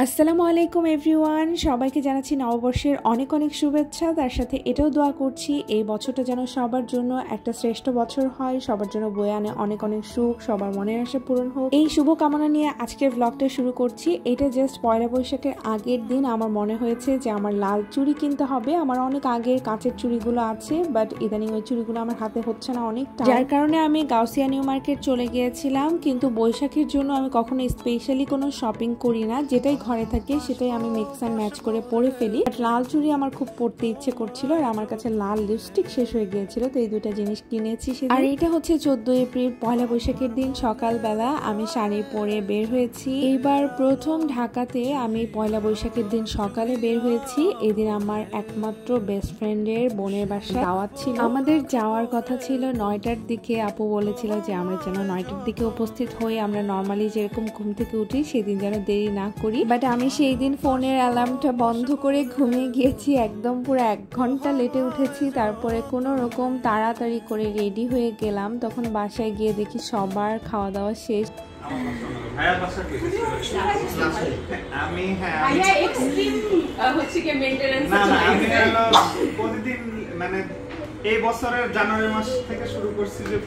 আসসালামু আলাইকুম এভরিওয়ান, সবাইকে জানাচ্ছি নববর্ষের অনেক অনেক শুভেচ্ছা। তার সাথে এটাও দোয়া করছি এই বছরটা যেন সবার জন্য একটা শ্রেষ্ঠ বছর হয়, সবার জন্য বয়ে আনে অনেক অনেক সুখ, সবার মনের আশা পূরণ হোক। এই শুভ কামনা নিয়ে আজকের ব্লগটা শুরু করছি। এটা জাস্ট পয়লা বৈশাখের আগের দিন আমার মনে হয়েছে যে আমার লাল চুড়ি কিনতে হবে। আমার অনেক আগের কাঁচের চুড়িগুলো আছে, বাট ইদানিং ওই চুড়িগুলো আমার হাতে হচ্ছে না অনেকটা, যার কারণে আমি গাউসিয়া নিউ মার্কেট চলে গিয়েছিলাম। কিন্তু বৈশাখের জন্য আমি কখনো স্পেশালি কোনো শপিং করি না, যেটাই ঘরে থাকে সেটাই আমি মিক্স অ্যান্ড ম্যাচ করে পরে ফেলি। লাল চুড়ি আমার খুব পরতে ইচ্ছে করছিল, আর আমার কাছে লাল লিপস্টিক শেষ হয়ে গিয়েছিল, তো এই দুইটা জিনিস কিনেছি। আর এটা হচ্ছে 14 এপ্রিল পয়লা বৈশাখের দিন সকালবেলা আমি শাড়ি পরে বের হয়েছি। এইবার প্রথম ঢাকাতে আমি পয়লা বৈশাখের দিন সকালে বের হয়েছি। এদিন আমার একমাত্র বেস্ট ফ্রেন্ডের বোনের বাসায় দাওয়াত ছিল। আমাদের যাওয়ার কথা ছিল 9টার দিকে। আপু বলেছিল যে আমরা যেন 9টার দিকে উপস্থিত হই, আমরা নর্মালি যেরকম ঘুম থেকে উঠি সেদিন যেন দেরি না করি। বাট আমি সেই দিন ফোনের অ্যালার্মটা বন্ধ করে ঘুমিয়ে গিয়েছি, একদম পুরো 1 ঘন্টা লেটে উঠেছি। তারপরে কোনো রকম তাড়াতাড়ি করে রেডি হয়ে গেলাম। তখন বাসায় গিয়ে দেখি সবার খাওয়া দাওয়া শেষ। এই বছরের জানুয়ারি মাস থেকে শুরু করছি যে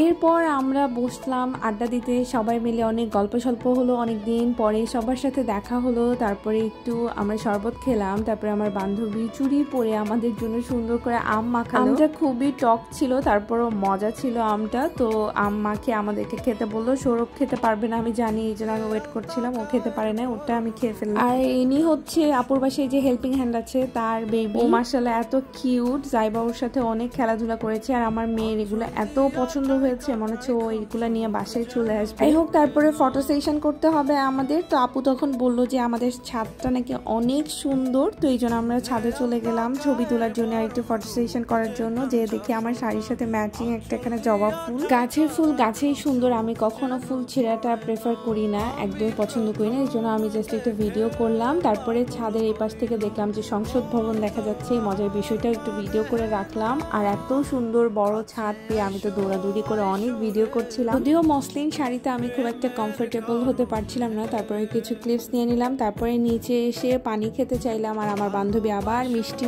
এরপর আমরা বসলাম আড্ডা দিতে, সবাই মিলে অনেক গল্প সল্প হলো, অনেক দিন পরে সবার সাথে দেখা হলো। তারপরে একটু আমরা শরবত খেলাম। তারপরে আমার বান্ধবী চুড়ি পরে আমাদের জন্য সুন্দর করে আম মাখালো। আমটা খুবই টক ছিল, তারপরও মজা ছিল আমটা। তো আম মাখিয়ে আমাদেরকে খেতে বললো। সৌরভ খেতে পারবে না আমি জানি, এই জন্য আমি ওয়েট করছিলাম। ও খেতে পারে না, ওটা আমি খেয়ে ফেললাম। আর ইনি হচ্ছে আপুর বাসায় যে হেল্পিং হ্যান্ড আছে তার বেবি। ও মাশাআল্লাহ এত কিউট, জাইবা ওর সাথে অনেক খেলাধুলা করেছে। আর আমার মেয়ের এগুলো এত পছন্দ হয়েছে, মনে হচ্ছে ও এইগুলা নিয়ে বাসায় চলে আসবে। যাই হোক, তারপরে ফটো সেশন করতে হবে আমাদের। তো আপু তখন বললো যে আমাদের ছাদটা নাকি অনেক সুন্দর, তো এই জন্য আমরা ছাদে চলে গেলাম ছবি তোলার জন্য আর একটু ফটো সেশন করার জন্য। যে দেখি আমার শাড়ির সাথে ম্যাচিং একটা এখানে জবা ফুল। গাছের ফুল গাছেই সুন্দর, আমি কখনো ফুল ছেঁড়াটা প্রেফার করি না, একদমই পছন্দ করি না, এই জন্য আমি জাস্ট একটা ভিডিও করলাম। তারপরে ছাদের এই পাশ থেকে দেখলাম যে সংসদ ভবন দেখা যাচ্ছে, মজার বিষয়টা একটু ভিডিও করে রাখলাম। আর এত সুন্দর বড় ছাদ পেয়ে আমি তো দৌড়াদৌড়ি করে অনেক ভিডিও করছিলাম। যদিও মসলিন শাড়িতে আমি খুব একটা কমফোর্টেবল হতে পারছিলাম না, তারপরে কিছু ক্লিপস নিয়ে নিলাম। তারপরে নিচে এসে পানি খেতে চাইলাম, আর আমার বান্ধবী আবার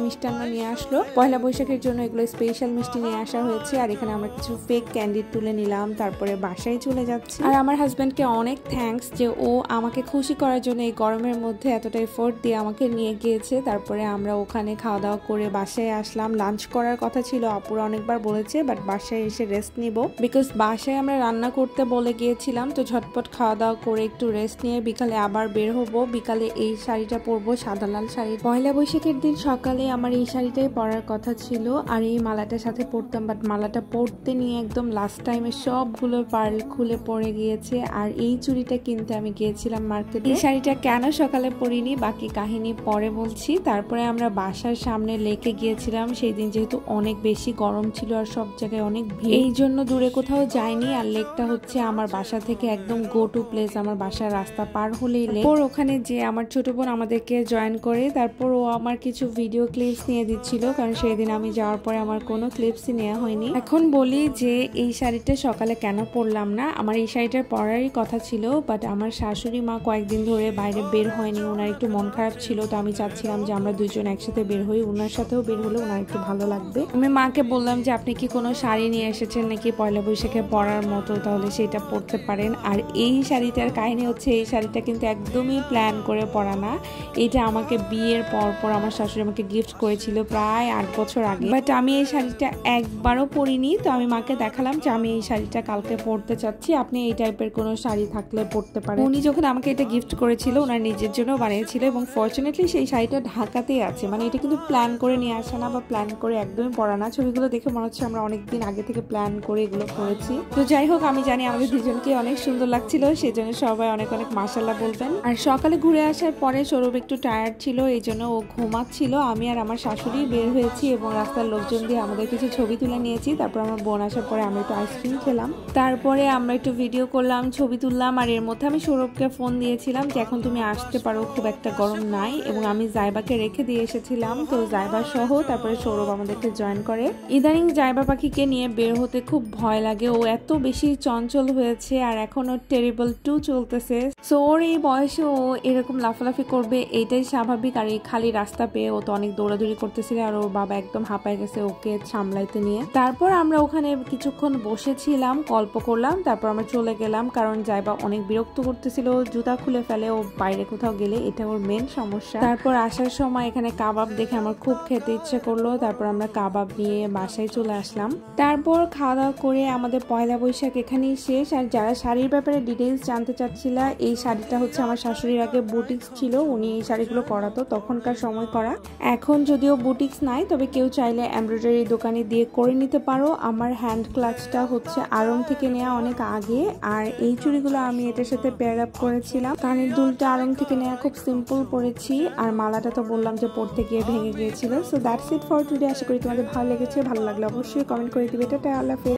মিষ্টান্ন নিয়ে আসলো। পয়লা বৈশাখের জন্য এগুলো স্পেশাল মিষ্টি নিয়ে আসা হয়েছে। আর এখানে আমরা কিছু ফেক ক্যান্ডি তুলে নিলাম, তারপরে বাসায় চলে যাচ্ছি। আর আমার হাজব্যান্ডকে অনেক থ্যাঙ্কস যে ও আমাকে খুশি করার জন্য এই গরমের মধ্যে এতটা এফোর্ট দিয়ে আমাকে নিয়ে গিয়েছে। তারপরে আমরা ওখানে খাওয়া দাওয়া করে বাসায় আসলাম। লাঞ্চ করার কথা ছিল, আপুরা অনেকবার বলেছে, বাট বাসায় এসে রেস্ট নিব, বিকজ বাসায় আমরা রান্না করতে বলে গিয়েছিলাম। তো ঝটপট খাওয়া দাওয়া করে একটু রেস্ট নিয়ে বিকালে আবার বের হবো। বিকালে এই শাড়িটা পরবো, সাদা লাল শাড়ি। পয়লা বৈশাখের দিন সকালে আমার এই শাড়িটাই পরার কথা ছিল, আর এই মালাটার সাথে পরতাম, বাট মালাটা পরতে নিয়ে একদম লাস্ট টাইমে সবগুলো পার্ল খুলে পড়ে গিয়েছে। আর এই চুড়িটা কিনতে আমি গিয়েছিলাম মার্কেটে। এই শাড়িটা কেন সকালে পরিনি বাকি কাহিনী পরে বলছি। তারপরে আমরা বাসার সামনে লেকে গিয়েছিলাম। সেই দিন যেহেতু অনেক বেশি গরম ছিল আর সব জায়গায় অনেক ভিড়, এই জন্য দূরে কোথাও যাইনি। আর লেকটা হচ্ছে আমার বাসা থেকে একদম গো টু প্লেস, আমার বাসার রাস্তা পার হলেই লেক। ওখানে যে আমার ছোট বোন আমাদেরকে জয়েন করে, তারপর ও আমার কিছু ভিডিও ক্লিপস নিয়ে দিচ্ছিল, কারণ সেই দিন আমি যাওয়ার পরে আমার কোনো ক্লিপসই নেওয়া হয়নি। এখন বলি যে এই শাড়িটা সকালে কেন পরলাম না। আমার এই শাড়িটার পরারই কথা ছিল, বাট আমার শাশুড়ি মা কয়েকদিন ধরে বাইরে বের হয়নি, ওনার একটু মন খারাপ ছিল। তো আমি চাচ্ছিলাম যে আমরা দুইজন একসাথে বের হই, ওনার সাথেও বের হলে ওনার একটু ভালো লাগবে। আমি মাকে বললাম যে আপনি কি কোনো শাড়ি নিয়ে এসেছেন নাকি পয়লা বৈশাখে পরার মতো, তাহলে সেটা পরতে পারেন। আর এই শাড়িটার কাহিনী হচ্ছে, এই শাড়িটা কিন্তু একদমই প্ল্যান করে পরা না। এটা আমাকে বিয়ের পর আমার শাশুড়ি আমাকে গিফট করেছিল প্রায় 8 বছর আগে, বাট আমি এই শাড়িটা একবারও পরিনি। তো আমি মাকে দেখালাম যে আমি এই শাড়িটা কালকে পরতে চাচ্ছি, আপনি এই টাইপের কোনো শাড়ি থাকলে পরতে পারেন। উনি যখন আমাকে এটা গিফট করেছিল ওনার নিজের জন্য বানিয়েছিল, এবং ফরচুনেটলি সেই শাড়িটা ঢাকাতেই আছে। মানে এটা কিন্তু প্ল্যান করে নিয়ে আসা না বা প্ল্যান করে একদমই পরা না। ছবিগুলো দেখে মনে হচ্ছে আমরা অনেকদিন আগে থেকে প্ল্যান করে এগুলো করেছি। তো যাই হোক, আমি জানি আমাদের দুজনকে অনেক সুন্দর লাগছিল, সেজন্য সবাই অনেক অনেক মাশাআল্লাহ বলবেন। আর সকালে ঘুরে আসার পরে সৌরভ একটু টায়ার্ড ছিল, এই জন্য ও ঘুমাচ্ছিল। আমি আর আমার শাশুড়ি বের হয়েছি এবং রাস্তার লোকজন দিয়ে আমাদের কিছু ছবি তুলে নিয়েছি। তারপর আমার বোন আসার পরে আমরা একটু আইসক্রিম খেলাম, তারপরে আমরা একটু ভিডিও করলাম, ছবি তুললাম। আর এর মধ্যে আমি সৌরভকে ফোন দিয়েছিলাম যে এখন তুমি আসতে পারো, খুব একটা গরম নাই। এবং আমি জাইবাকে রেখে দিয়ে এসেছিলাম, তো জাইবা সহ তারপরে সৌরভ আমাদেরকে জয়েন করে। ইদানিং জাইবা পাখিকে নিয়ে বের হতে খুব ভয় লাগে, ও এত বেশি চঞ্চল হয়েছে আর এখন ওর টেরিবল 2 চলতেছে। সো ওর এই বয়সে ও এরকম লাফালাফি করবে এটাই স্বাভাবিক। আর এই খালি রাস্তা পেয়ে ও তো অনেক দৌড়াদৌড়ি করতেছিল আর ওর বাবা একদম হাঁপায় গেছে ওকে সামলাইতে নিয়ে। তারপর আমরা ওখানে কিছুক্ষণ বসেছিলাম, গল্প করলাম, তারপর আমরা চলে গেলাম কারণ জাইবা অনেক বিরক্ত করতেছিল, জুতা খুলে ফেলে ও বাইরে কোথাও গেলে, এটা ওর মেন সমস্যা। তারপর আসার সময় এখানে কাবাব দেখে আমার খুব খেতে ইচ্ছে করলো, তারপর আমরা কাবাব নিয়ে বাসায় চলে আসলাম। তারপর খাওয়া দাওয়া করে আমাদের পয়লা বৈশাখ এখানেই শেষ। আর যারা শাড়ির ব্যাপারে ডিটেইলস জানতে চাচ্ছিল, এই শাড়িটা হচ্ছে আমার শাশুড়ির আগে বুটিক্স ছিল, উনি এই শাড়িগুলো করাতো তখনকার সময় করা। এখন যদিও বুটিক্স নাই, তবে কেউ চাইলে এমব্রয়ডারি দোকানে দিয়ে করে নিতে পারো। আমার হ্যান্ড ক্লাচটা হচ্ছে আড়ং থেকে নেওয়া অনেক আগে, আর এই চুড়িগুলো আমি এটার সাথে পেয়ার আপ করেছিলাম। কানের দুলটা আড়ং থেকে নেওয়া, খুব সিম্পল পরেছি, আর মালাটা তো বললাম যে পরতে গিয়ে ভেঙে গিয়েছিল। So that's it for today. আশা করি তোমাদের ভালো লেগেছে, ভালো লাগলে অবশ্যই কমেন্ট করে দিবে। টাটা, আল্লাহ হাফেজ।